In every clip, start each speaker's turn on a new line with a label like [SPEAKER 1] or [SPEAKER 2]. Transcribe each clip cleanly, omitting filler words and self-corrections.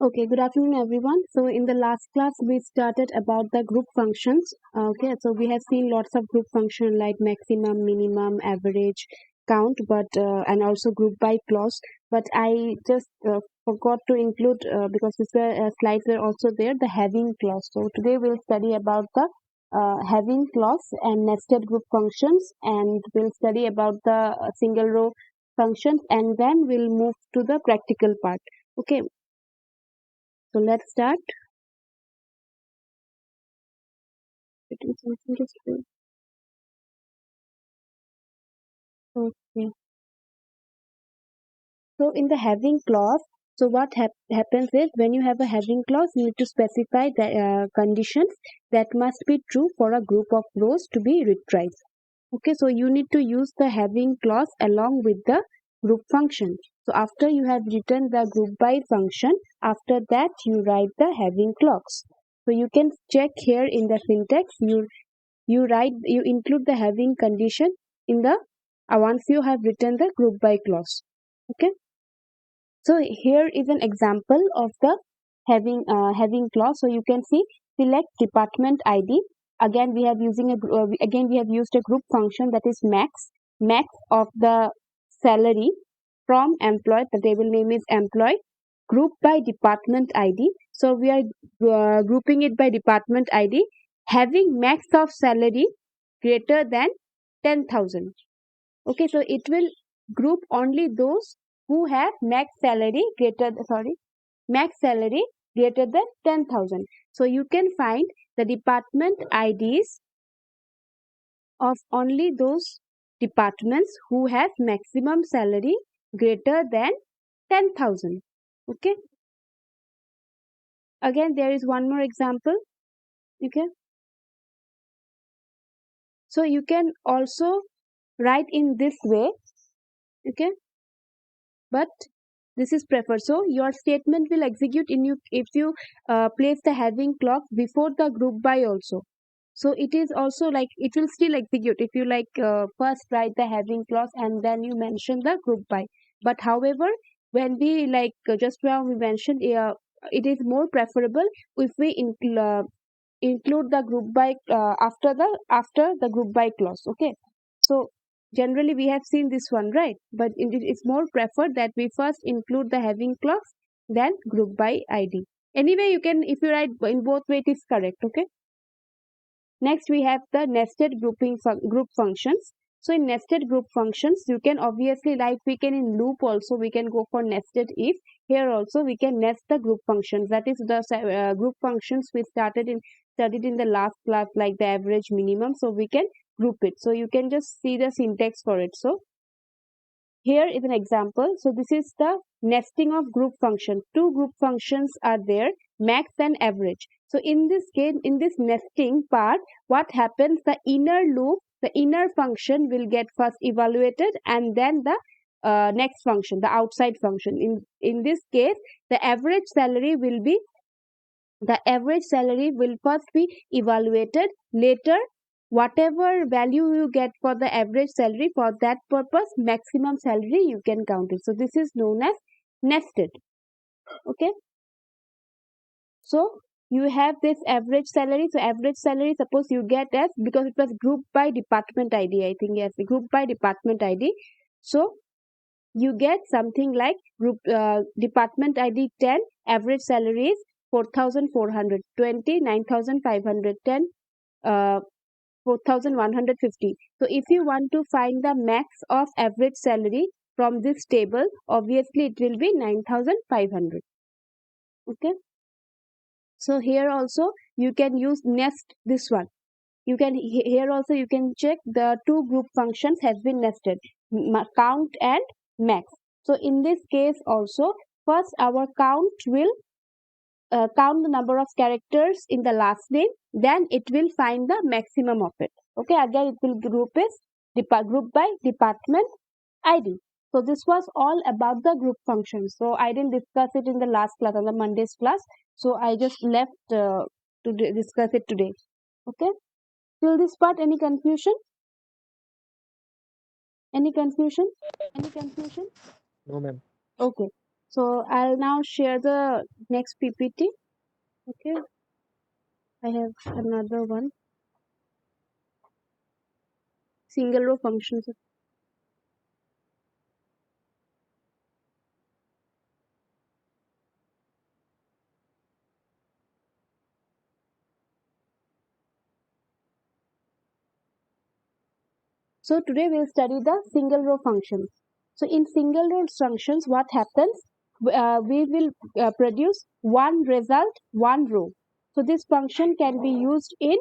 [SPEAKER 1] Okay, good afternoon, everyone. So, in the last class, we started about the group functions. Okay, so we have seen lots of group function like maximum, minimum, average, count, but and also group by clause. But I just forgot to include because this slides were also there the having clause. So today we'll study about the having clause and nested group functions, and we'll study about the single row functions, and then we'll move to the practical part. Okay, so let's start. Getting something is good. Okay. So in the having clause, so what happens is when you have a having clause, you need to specify the conditions that must be true for a group of rows to be retrieved. Okay, so you need to use the having clause along with the group function. So after you have written the group by function, after that you write the having clause. So you can check here in the syntax, you include the having condition in the once you have written the group by clause. Okay, so here is an example of the having clause. So you can see select department id. Again we have again we have used a group function, that is max of the salary from employee. The table name is employee, group by department id. So we are grouping it by department id, having max of salary greater than 10,000. Okay, so it will group only those who have max salary greater than 10,000. So you can find the department IDs of only those departments who have maximum salary greater than 10,000. Okay, again there is one more example. Okay, so you can also write in this way. Okay, but this is preferred. So your statement will execute in you if you place the having clause before the group by also. So it is also like it will still execute if you first write the having clause and then you mention the group by. But however, when we just now we mentioned, it is more preferable if we include the group by after the group by clause. Okay, so generally we have seen this one, right? But it's more preferred that we first include the having clause then group by id. Anyway, you can, if you write in both way, it is correct. Okay, next we have the nested group functions. So in nested group functions, you can obviously, like we can in loop also, we can go for nested if. Here also we can nest the group functions, that is the group functions we studied in the last class, like the average, minimum. So we can group it. So you can just see the syntax for it. So here is an example. So this is the nesting of group function. Two group functions are there, max and average. So in this case, in this nesting part, what happens? The inner loop, the inner function will get first evaluated, and then the next function, the outside function. In this case, the average salary will first be evaluated. Later, whatever value you get for the average salary, for that purpose maximum salary you can count it. So this is known as nested. Okay, so you have this average salary. So average salary, suppose you get as, because it was grouped by department id, I think, yes, grouped by department id. So you get something like group department id 10, average salary is 4,420, 9,510, 4,150. So if you want to find the max of average salary from this table, obviously it will be 9,500. Okay, so here also you can use nest this one. You can here also you can check the two group functions has been nested, count and max. So in this case also, first our count will count the number of characters in the last name, then it will find the maximum of it. Okay, again it will group group by department id. So this was all about the group functions. So I didn't discuss it in the last class, on the Monday's class. So I just left to discuss it today. Okay, till this part, any confusion? Any confusion? Any confusion?
[SPEAKER 2] No, ma'am.
[SPEAKER 1] Okay. So I'll now share the next PPT. Okay, I have another one. Single row functions. So today we'll study the single row functions. So in single row functions, what happens? We will produce one result, one row. So this function can be used in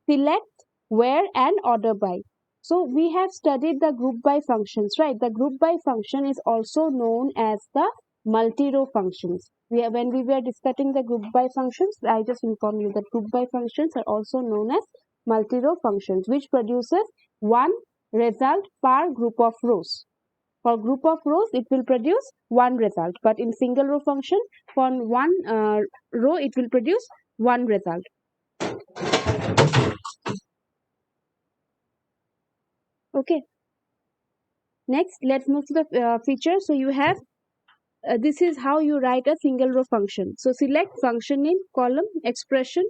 [SPEAKER 1] select, where, and order by. So we have studied the group by functions, right? The group by function is also known as the multi-row functions. When we were discussing the group by functions, I just inform you that group by functions are also known as multi-row functions, which produces one result per group of rows. For group of rows, it will produce one result, but in single row function, for one row, it will produce one result. Okay. Next, let's move to the feature. So you have this is how you write a single row function. So select function name, column, expression,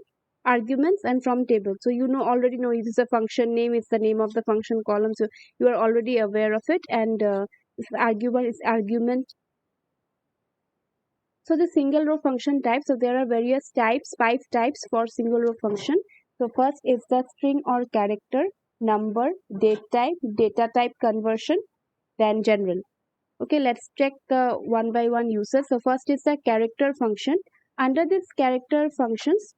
[SPEAKER 1] arguments, and from table. So you already know it is a function name. It's the name of the function column. So you are already aware of it. And argument is argument. So the single row function type. So there are various types, 5 types for single row function. So first is the string or character, number, data type conversion, then general. Okay, let's check the one by one uses. So first is the character function. Under this character functions,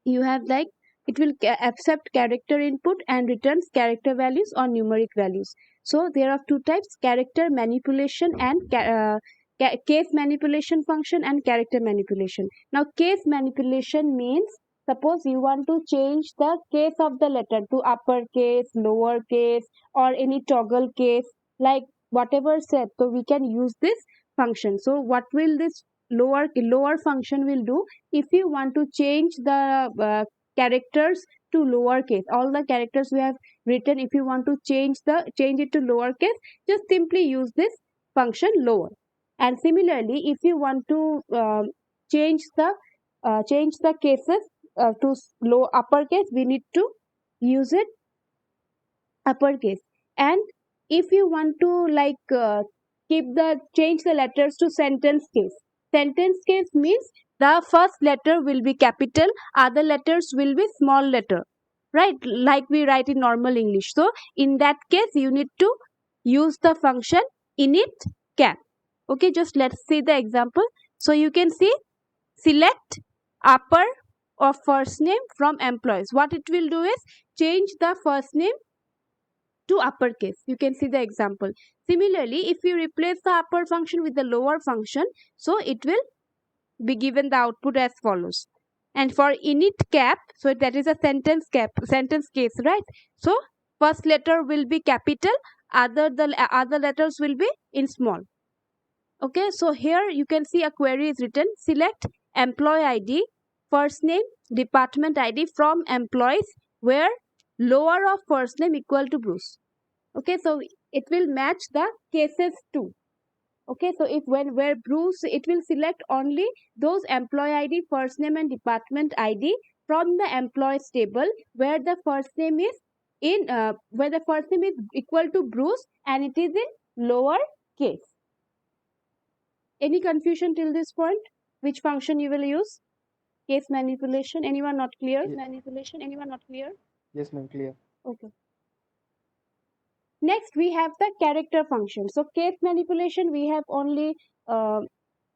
[SPEAKER 1] you have like it will accept character input and returns character values or numeric values. So there are 2 types: character manipulation and case manipulation function and character manipulation. Now case manipulation means suppose you want to change the case of the letter to uppercase, lowercase, or any toggle case, like whatever said. So we can use this function. So what will this lower function will do? If you want to change the characters to lowercase, all the characters we have written, if you want to change it to lowercase, just simply use this function lower. And similarly, if you want to change the cases to low uppercase, we need to use it uppercase. And if you want to change the letters to sentence case. Sentence case means the first letter will be capital, other letters will be small letter, right? Like we write in normal English. So in that case, you need to use the function init cap. Okay, just let's see the example. So you can see select upper of first name from employees. What it will do is change the first name to uppercase. You can see the example. Similarly, if you replace the upper function with the lower function, so it will be given the output as follows. And for init cap, so that is a sentence case, right? So first letter will be capital, the other letters will be in small. Okay, so here you can see a query is written: select employee ID, first name, department ID from employees where lower of first name equal to Bruce. Okay, so it will match the cases too. Okay, so if when where Bruce, it will select only those employee ID, first name, and department ID from the employees table where the first name is equal to Bruce and it is in lower case. Any confusion till this point? Which function you will use? Case manipulation. Anyone not clear?
[SPEAKER 2] Yes.
[SPEAKER 1] Manipulation. Anyone not clear?
[SPEAKER 2] Yes, ma'am, clear.
[SPEAKER 1] Okay. Next, we have the character function. So case manipulation, we have only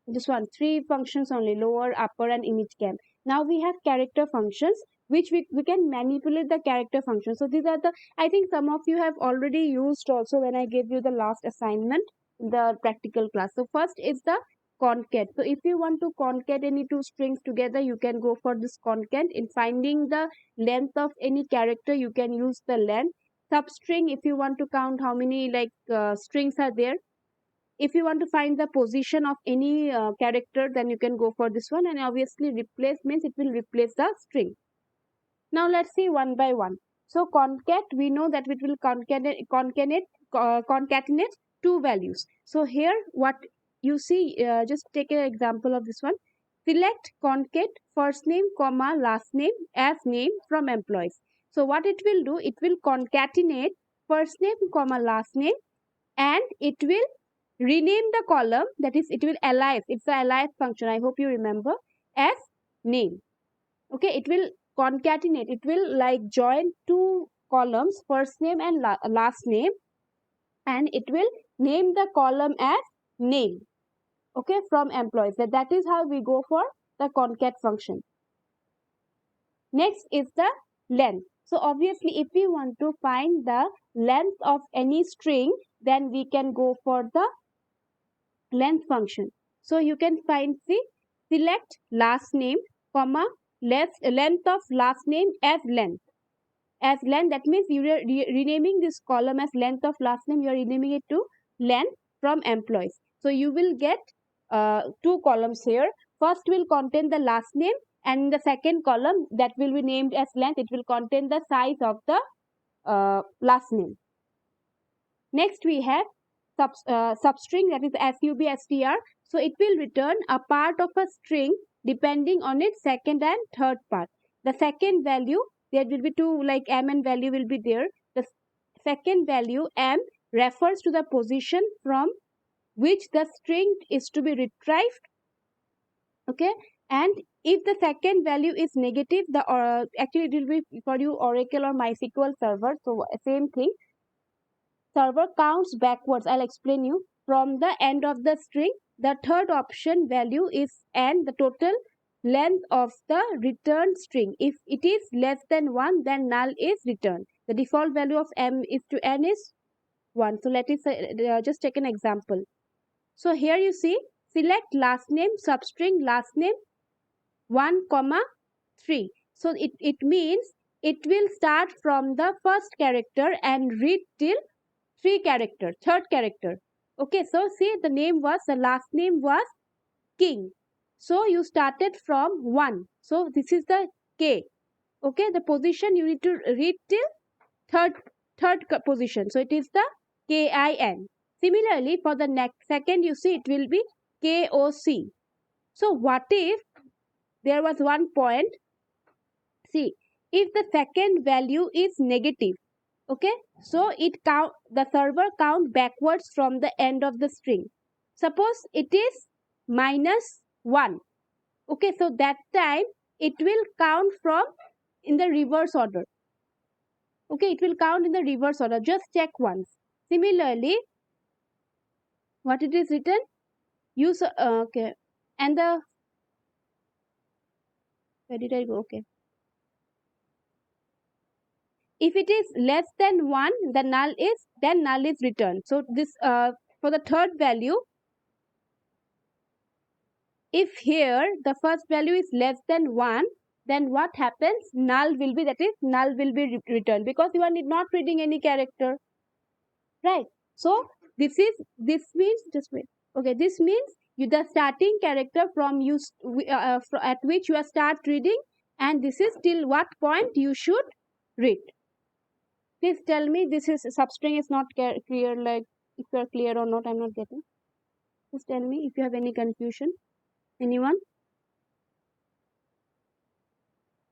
[SPEAKER 1] this one, 3 functions only: lower, upper, and init cap. Now we have character functions, which we can manipulate the character function. So these are the, I think some of you have already used also when I gave you the last assignment, the practical class. So first is the concat. So if you want to concat any 2 strings together, you can go for this concat. In finding the length of any character, you can use the length. Substring, if you want to count how many strings are there. If you want to find the position of any character, then you can go for this one. And obviously replace means it will replace the string. Now let's see one by one. So concat, we know that it will concatenate 2 values. So here what you see, just take an example of this one. Select concat first name comma last name as name from employees. So what it will do, it will concatenate first name comma last name, and it will rename the column, that is it will alias, it's the alias function, I hope you remember, as name. Okay, it will concatenate, it will like join two columns, first name and last name, and it will name the column as name. Okay, from employees. That is how we go for the concat function. Next is the length. So obviously if we want to find the length of any string, then we can go for the length function. So you can find the select last name comma length of last name as length. As length, that means you are renaming this column as length of last name, you are renaming it to length from employees. So you will get two columns here. First will contain the last name, and the second column that will be named as length, it will contain the size of the last name. Next we have substring, that is substr. So it will return a part of a string depending on its second and third part. The second value, there will be two, like m and value will be there. The second value m refers to the position from which the string is to be retrieved. Okay, and if the second value is negative, the actually it will be for you Oracle or MySQL server, so same thing. Server counts backwards, I'll explain you, from the end of the string. The third option value is n, the total length of the returned string. If it is less than 1, then null is returned. The default value of m is to n is 1. So let us just take an example. So here you see, select last name substring last name 1 comma 3. So it means it will start from the first character and read till third character. Okay, so see, the name was, the last name was King. So you started from 1. So this is the K. Okay, the position you need to read till third position. So it is the KIN. Similarly, for the next second, you see it will be KOC. So what if there was one point? See, if the second value is negative, okay, so it count, the server count backwards from the end of the string. Suppose it is -1. Okay, so that time it will count from in the reverse order. Okay, it will count in the reverse order. Just check once. Similarly, what it is written? Use okay, and the, where did I go? Okay. If it is less than 1, the null is returned. So this for the third value, if here the first value is less than 1, then what happens? Null will be, that is null will be returned, because you are not reading any character, right? So this means, just wait. Okay, this means the starting character from you at which you are start reading, and this is till what point you should read. Please tell me, this is substring is not clear, like if you are clear or not, I'm not getting. Just tell me if you have any confusion. Anyone?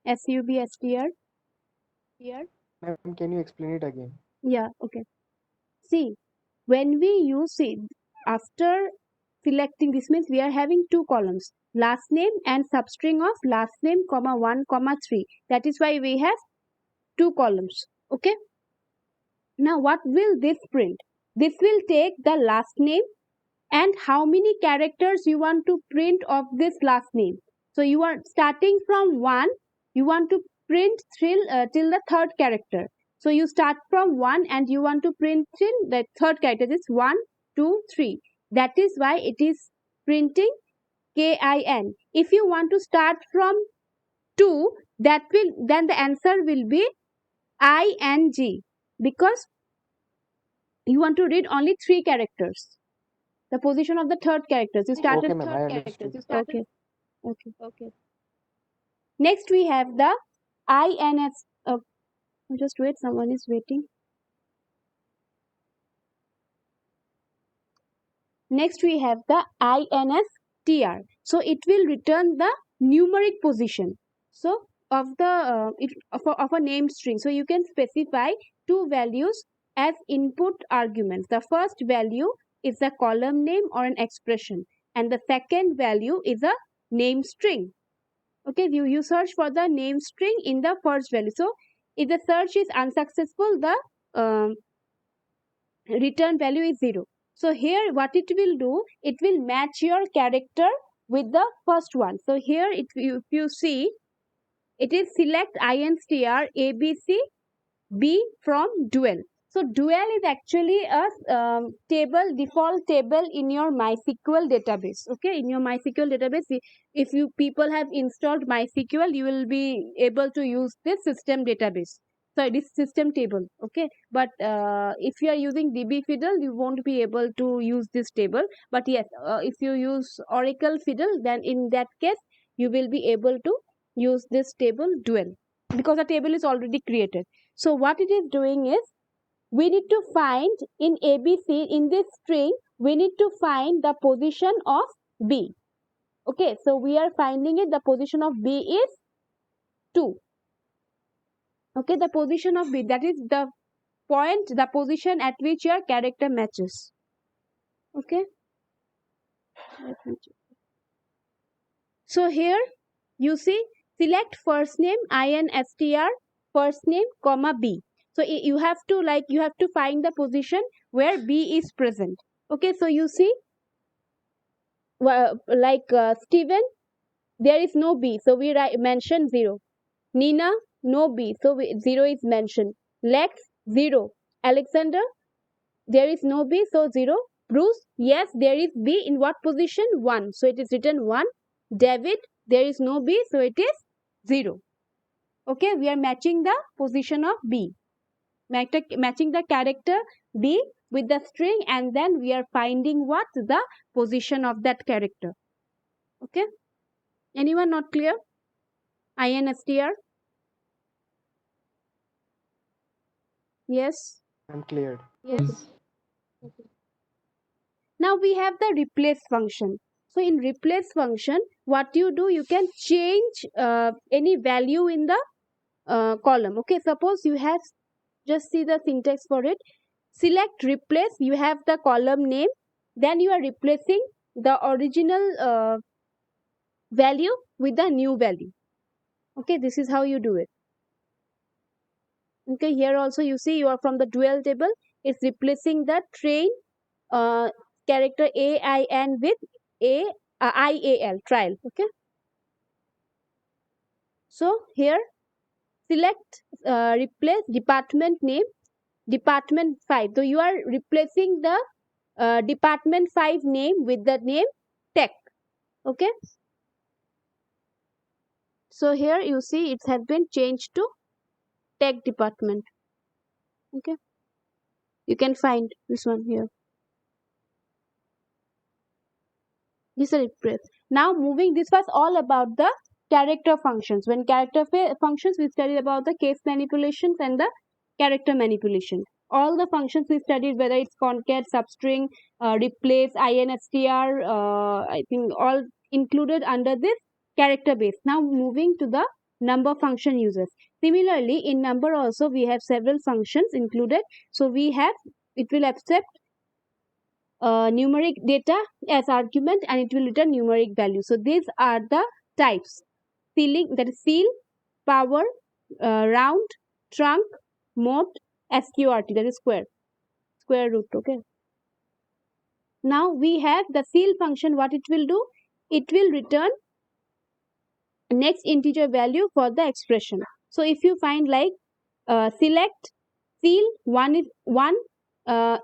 [SPEAKER 1] SUBSTR? Here?
[SPEAKER 2] Ma'am, can you explain it again?
[SPEAKER 1] Yeah, okay. See, when we use it, after selecting, this means we are having two columns, last name and substring of last name comma 1 comma 3. That is why we have two columns. Okay. Now what will this print? This will take the last name and how many characters you want to print of this last name. So you are starting from 1, you want to print till the third character. So you start from 1 and you want to print till the third character, is 1, 2, 3. That is why it is printing KIN. If you want to start from 2, then the answer will be ING, because you want to read only 3 characters. The position of the third characters. You started
[SPEAKER 2] Okay, ma'am, I understood.
[SPEAKER 1] Okay. Okay. Next we have the INS. Just wait, someone is waiting. Next we have the INSTR. So it will return the numeric position. So of the of a named string. So you can specify two values as input arguments. The first value is the column name or an expression, and the second value is a name string. Okay, you search for the name string in the first value. So if the search is unsuccessful, the return value is 0. So here what it will do, it will match your character with the first one. So here if you see, it is select INSTR ABC B from dual. So dual is actually a table, default table in your MySQL database. Okay, in your MySQL database, if you people have installed MySQL, you will be able to use this system database. So this system table. Okay, but if you are using DB Fiddle, you won't be able to use this table. But yes, if you use Oracle Fiddle, then in that case, you will be able to use this table dual, because the table is already created. So what it is doing is, we need to find in ABC, in this string, we need to find the position of B. Okay, so we are finding it, the position of B is 2. Okay, the position of B, that is the point, the position at which your character matches. Okay. So here you see, select first name INSTR, first name comma B. So you have to find the position where B is present. Okay, so you see, Steven, there is no B, so we mention 0. Nina, no B, so 0 is mentioned. Lex, 0. Alexander, there is no B, so 0. Bruce, yes, there is B. In what position? 1, so it is written 1. David, there is no B, so it is 0. Okay, we are matching the position of B, matching the character B with the string, and then we are finding what the position of that character. Okay, anyone not clear? INSTR? Yes.
[SPEAKER 2] I'm cleared.
[SPEAKER 1] Yes. Okay. Now we have the replace function. So in replace function, what you do, you can change any value in the column. Okay, suppose you have, just see the syntax for it. Select replace, you have the column name, then you are replacing the original value with the new value. Okay, this is how you do it. Okay, here also you see, you are from the dual table, it's replacing the train character AIN with IAL, trial. Okay, so here select replace department name, department 5. So you are replacing the department 5 name with the name tech. Okay, so here you see it has been changed to tech department. Okay, you can find this one here. This is replace. Now moving, this was all about the character functions. When character functions, we studied about the case manipulations and the character manipulation. All the functions we studied, whether it's concat, substring, replace, INSTR, I think all included under this character base. Now moving to the number function uses. Similarly, in number also we have several functions included. So we have, it will accept numeric data as argument, and it will return numeric value. So these are the types: ceiling, that is ceil, power, round, trunk, mode, sqrt, that is square root. Okay, now we have the ceil function. What it will do, it will return next integer value for the expression. So if you find like select ceil 1 is 1.3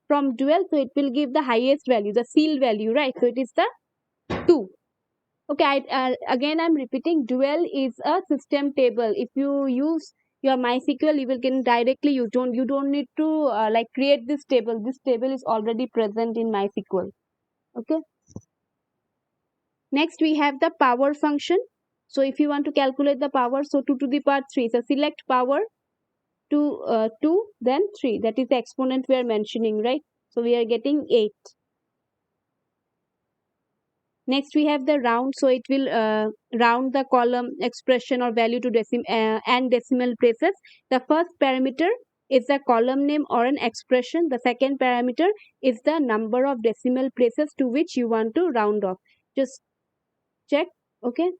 [SPEAKER 1] from dual, so it will give the highest value, the ceil value, right? So it is the 2. Okay, again I'm repeating, dual is a system table. If you use your MySQL, you will can directly use. You don't need to like create this table. This table is already present in MySQL. Okay. Next we have the power function. So if you want to calculate the power, so 2 to the power 3. So select power to 2, then 3. That is the exponent we are mentioning, right? So we are getting 8. Next we have the round, so it will round the column expression or value to decimal places. The first parameter is the column name or an expression. The second parameter is the number of decimal places to which you want to round off. Just check. Okay,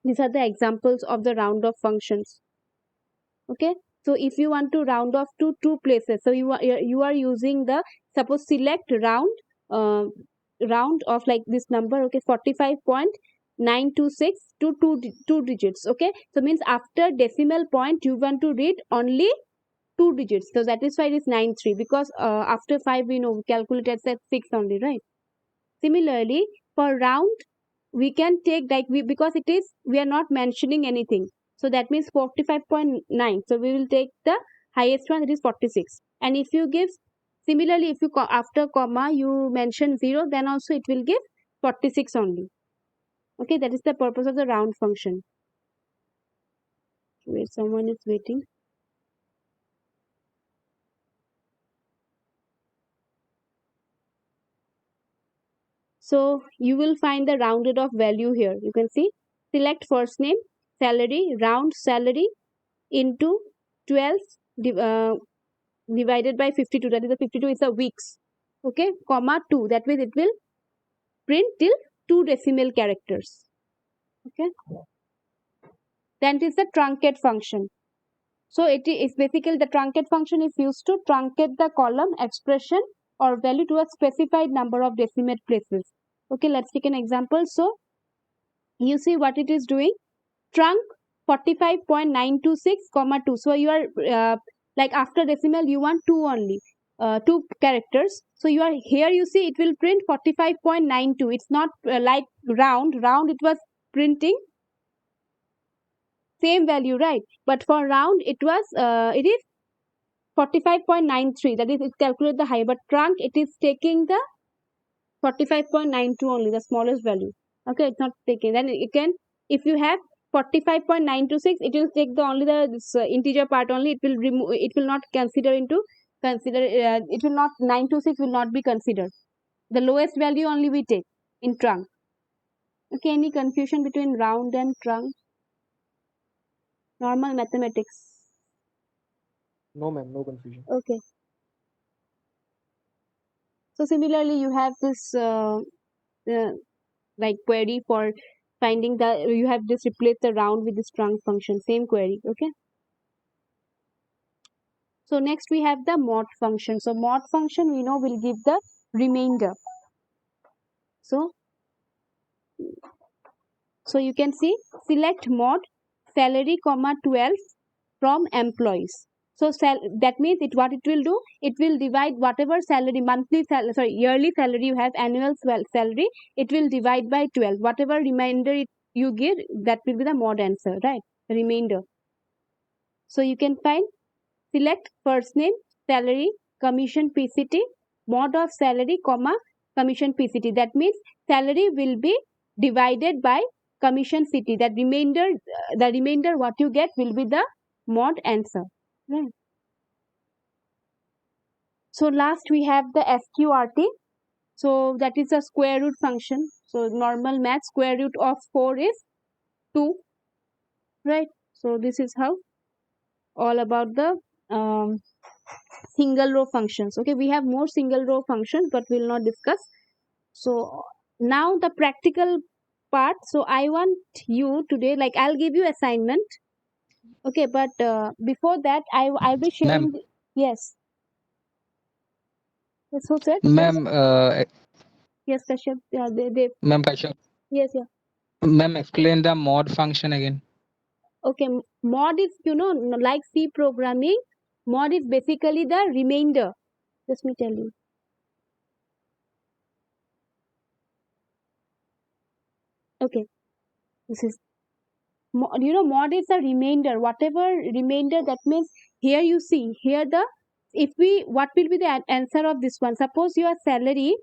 [SPEAKER 1] these are the examples of the round off functions. Okay, so if you want to round off to 2 places, so you are using the, suppose, select uh, round of like this number. Okay, 45.926 to two digits. Okay, so means after decimal point you want to read only 2 digits, so that is why it is 93, because after 5 we know calculate at 6 only, right? Similarly, for round we can take like because it is, we are not mentioning anything, so that means 45.9, so we will take the highest one, that is 46. And if you give, similarly, if you after comma you mention 0, then also it will give 46 only. Okay, that is the purpose of the round function. Wait, someone is waiting. So you will find the rounded off value here. You can see, select first name, salary, round salary into 12 divided by 52, that is the 52 is the weeks. Okay, comma 2, that means it will print till 2 decimal characters. Okay, then it is the truncate function. So it is basically, the truncate function is used to truncate the column expression or value to a specified number of decimal places. Okay, let's take an example. So you see what it is doing, trunk 45.926 comma 2. So you are like after decimal you want 2 only, 2 characters. So you are here, you see it will print 45.92. It's not like round it was printing same value, right? But for round it was it is 45.93, that is it calculates the high, but trunk it is taking the 45.92 only, the smallest value. Okay, it's not taking. Then again, if you have 45.926, it will take the only the this, integer part only. It will remove. It will not consider into consider. It will not, 926 will not be considered. The lowest value only we take in trunk. Okay, any confusion between round and trunk? Normal mathematics.
[SPEAKER 2] No, ma'am, no confusion.
[SPEAKER 1] Okay. So similarly, you have this like query for finding the, you have just replaced the round with this trunk function, same query. Okay, so next we have the mod function. So mod function we know will give the remainder. So you can see, select mod salary comma 12 from employees. So that means it, what it will do, it will divide whatever salary, monthly salary, sorry, yearly salary you have, annual salary, it will divide by 12. Whatever remainder you give, that will be the mod answer, right? Remainder. So you can find, select first name, salary, commission PCT, mod of salary comma commission PCT. That means salary will be divided by commission CT. That remainder, the remainder what you get will be the mod answer. Right. So last we have the SQRT. So that is a square root function. So normal math, square root of 4 is 2. Right. So this is how all about the single row functions. Okay, we have more single row functions, but we'll not discuss. So now the practical part. So I want you today, like I'll give you assignment. Okay, but before that, I'll be sharing.
[SPEAKER 3] Ma'am,
[SPEAKER 1] Yes. Yes, who said?
[SPEAKER 3] ma'am,
[SPEAKER 1] Yes, Kashyap. Yeah, they.
[SPEAKER 3] ma'am, Kashyap,
[SPEAKER 1] Yes, yeah.
[SPEAKER 3] ma'am, explain the mod function again.
[SPEAKER 1] Okay, mod is, like C programming. Mod is basically the remainder. Let me tell you. Okay, this is, mod is the remainder, whatever remainder, that means here you see, here the, if we, what will be the answer of this one? Suppose your salary,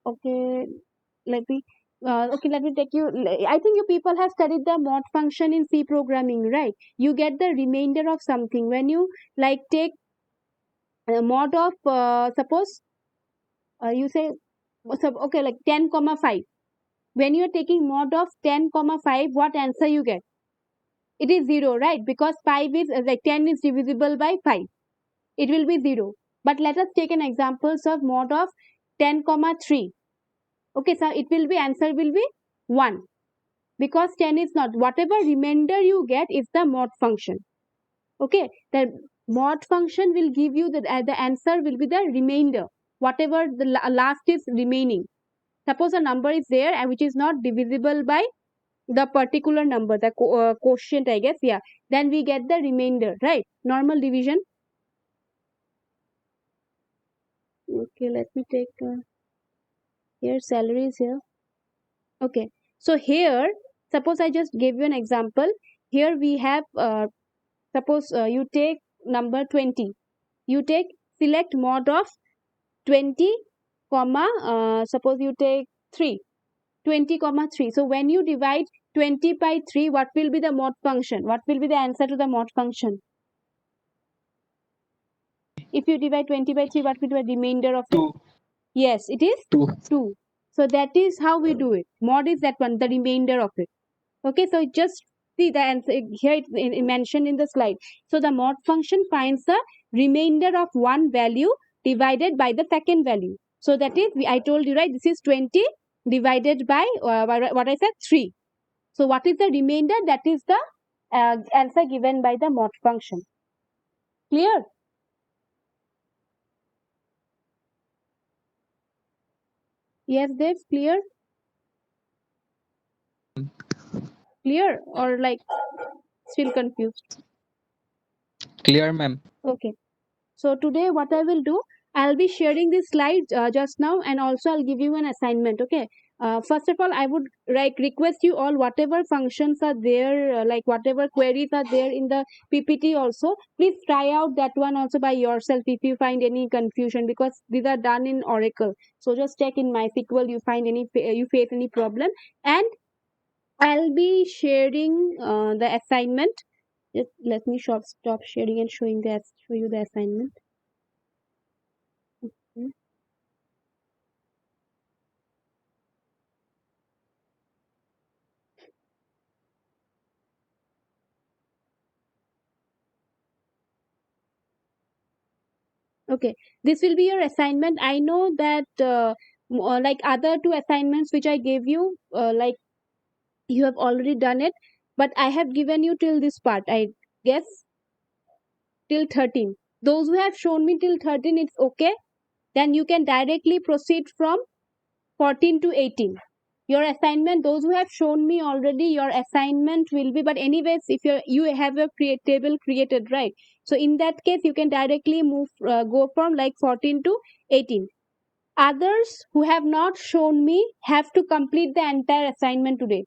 [SPEAKER 1] okay, let me, okay, let me take you, I think you people have studied the mod function in C programming, right? You get the remainder of something when you like take mod of suppose you say okay, like 10 comma 5. When you're taking mod of 10 comma 5, what answer you get? It is 0, right? Because 5 is like 10 is divisible by 5. It will be 0. But let us take an examples of mod of 10 comma 3. Okay, so it will be answer will be 1, because 10 is not, whatever remainder you get is the mod function. Okay, the mod function will give you the answer will be the remainder, whatever the last is remaining. Suppose a number is there and which is not divisible by the particular number, the quotient, I guess, yeah, then we get the remainder, right? Normal division. Okay, let me take here salary is here. Okay, so here suppose I just gave you an example. Here we have suppose you take number 20, you take select mod of 20 comma suppose you take 3, 20 comma 3. So when you divide 20 by 3, what will be the mod function? What will be the answer to the mod function? If you divide 20 by 3, what will be the remainder of it?
[SPEAKER 3] 2.
[SPEAKER 1] Yes, it is
[SPEAKER 3] 2.
[SPEAKER 1] 2. So that is how we do it. Mod is that one, the remainder of it. Okay, so just see the answer here, it's mentioned in the slide. So the mod function finds the remainder of one value divided by the second value. So that is, I told you, right, this is 20 divided by what I said, 3. So what is the remainder? That is the answer given by the mod function. Clear? Yes, that's clear. Clear or like still confused?
[SPEAKER 3] Clear, ma'am.
[SPEAKER 1] Okay. So today what I will do, I'll be sharing this slide just now, and also I'll give you an assignment. Okay. First of all, I would like request you all, whatever functions are there, like whatever queries are there in the PPT also, please try out that one also by yourself if you find any confusion, because these are done in Oracle. So just check in MySQL, you find any, you face any problem, and I'll be sharing the assignment. Just let me stop sharing and show you the assignment. Okay. Okay, this will be your assignment. I know that like other two assignments which I gave you, like you have already done it, but I have given you till this part, I guess, till 13. Those who have shown me till 13, it's okay. Then you can directly proceed from 14 to 18. Your assignment, those who have shown me already, your assignment will be, but anyways, if you have a table created, right? So in that case, you can directly move, go from like 14 to 18. Others who have not shown me have to complete the entire assignment today.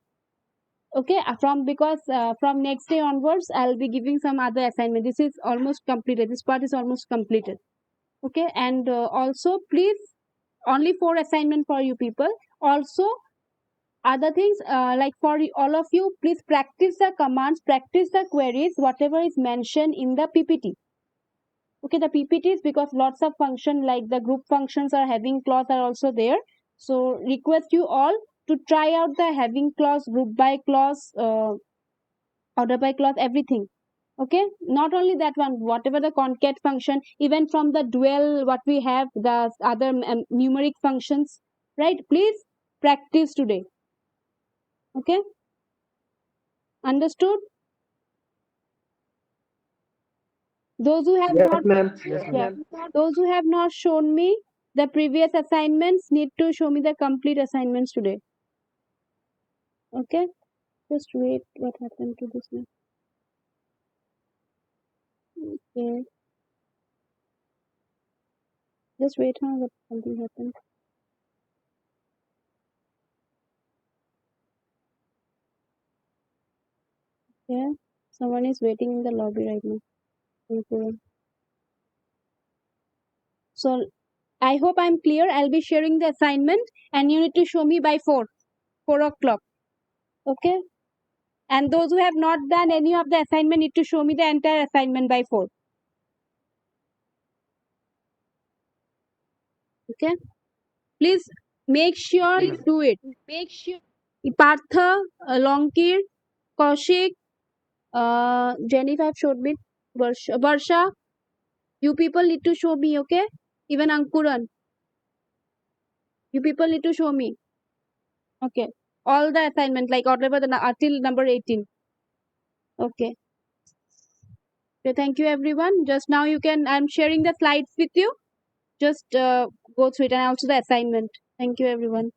[SPEAKER 1] Okay, because from next day onwards, I'll be giving some other assignment. This is almost completed. This part is almost completed. Okay, and also please, only 4 assignment for you people. Also, other things like for all of you, please practice the commands, practice the queries, whatever is mentioned in the PPT. Okay, the PPTs, because lots of function like the group functions are having clause are also there. So request you all to try out the having clause, group by clause, order by clause, everything. Okay, not only that one, whatever the concat function, even from the dual what we have, the other numeric functions, right? Please practice today. Okay, understood? Those who have
[SPEAKER 2] Yes,
[SPEAKER 1] not,
[SPEAKER 2] ma'am. Yes,
[SPEAKER 1] yeah,
[SPEAKER 2] ma'am.
[SPEAKER 1] those who have not shown me the previous assignments need to show me the complete assignments today. Okay, just wait. What happened to this one? Okay, just wait. Huh? What something happened? Yeah, someone is waiting in the lobby right now. Okay. So I hope I'm clear. I'll be sharing the assignment, and you need to show me by 4 o'clock. Okay. And those who have not done any of the assignment need to show me the entire assignment by 4. Okay, please make sure you do it. Partha, Longkir, Kaushik, Jennifer have showed me. Varsha, you people need to show me, okay? Even Ankuran, you people need to show me. Okay. All the assignment, like whatever till number 18. Okay. So thank you everyone. Just now you can, I'm sharing the slides with you. Just go through it and also the assignment. Thank you everyone.